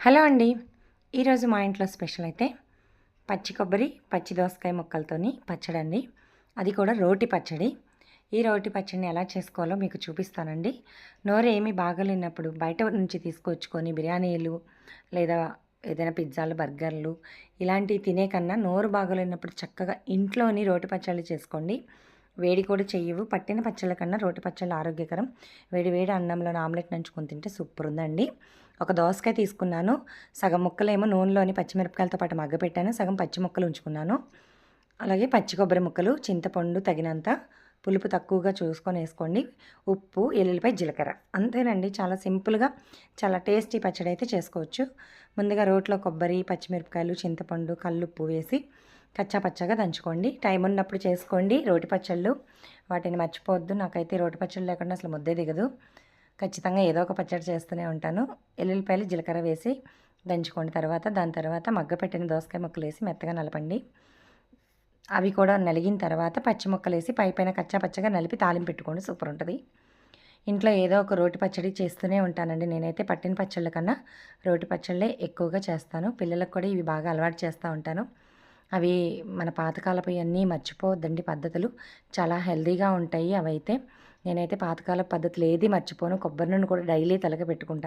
Hello అండి. ఈరోజు మా ఇంట్లో స్పెషల్ అయితే పచ్చి కొబ్బరి, పచ్చి దోసకాయ ముక్కలతోని పచ్చడండి. అది కూడా రోటి పచ్చడి. ఈ రోటి పచ్చడిని ఎలా చేసుకోవాలో మీకు చూపిస్తానండి. నోరు ఏమీ బాగోలేనప్పుడు బయట నుంచి తీసుకొచ్చుకొని బిర్యానీలు లేదా ఏదైనా పిజ్జాలు, బర్గర్లు ఇలాంటివి తినే కన్నా నోరు బాగోలేనప్పుడు చక్కగా ఇంట్లోని రోటి పచ్చళ్ళు చేసుకోండి. వేడి కూడా చెయ్యవు. పట్టిన పచ్చళ్ళ కన్నా రోటి పచ్చళ్ళు ఆరోగ్యకరం. వేడి వేడి అన్నంలోని ఆమ్లెట్ నంచుకొని తింటే సూపర్ ఉందండి. ఒక దోసకాయ తీసుకున్నాను. సగం ముక్కలేమో నూనెలోని పచ్చిమిరపకాయలతో పాటు మగ్గపెట్టాను. సగం పచ్చి ముక్కలు ఉంచుకున్నాను. అలాగే పచ్చి కొబ్బరి ముక్కలు, చింతపండు తగినంత, పులుపు తక్కువగా చూసుకొని వేసుకోండి. ఉప్పు, ఎల్లుల్లిపాయ, జీలకర్ర అంతేనండి. చాలా సింపుల్గా చాలా టేస్టీ పచ్చడి అయితే చేసుకోవచ్చు. ముందుగా రోట్లో కొబ్బరి, పచ్చిమిరపకాయలు, చింతపండు, కల్లుప్పు వేసి కచ్చా పచ్చగా దంచుకోండి. టైం ఉన్నప్పుడు చేసుకోండి రోటి పచ్చళ్ళు. వాటిని మర్చిపోవద్దు. నాకైతే రోటి పచ్చళ్ళు లేకుండా అసలు ముద్దే దిగదు. ఖచ్చితంగా ఏదో ఒక పచ్చడి చేస్తూనే ఉంటాను. ఎల్లుల్లిపాయలు, జీలకర్ర వేసి దంచుకోండి. దాని తర్వాత మగ్గపెట్టిన దోసకాయ ముక్కలు వేసి మెత్తగా నలపండి. అవి కూడా నలిగిన తర్వాత పచ్చి ముక్కలు వేసి పైపైన కచ్చా పచ్చగా నలిపి తాలింపు పెట్టుకోండి. సూపర్ ఉంటుంది. ఇంట్లో ఏదో ఒక రోటి పచ్చడి చేస్తూనే ఉంటానండి. నేనైతే పట్టిన పచ్చళ్ళ కన్నా రోటి పచ్చళ్ళే ఎక్కువగా చేస్తాను. పిల్లలకు కూడా ఇవి బాగా అలవాటు చేస్తూ ఉంటాను. అవి మన పాతకాలపు అన్నీ మర్చిపోవద్దండి పద్ధతులు. చాలా హెల్తీగా ఉంటాయి అవైతే. నేనైతే పాతకాలపు పద్ధతులు ఏది మర్చిపోను. కొబ్బరి నూనె కూడా డైలీ తలకి పెట్టుకుంటాను.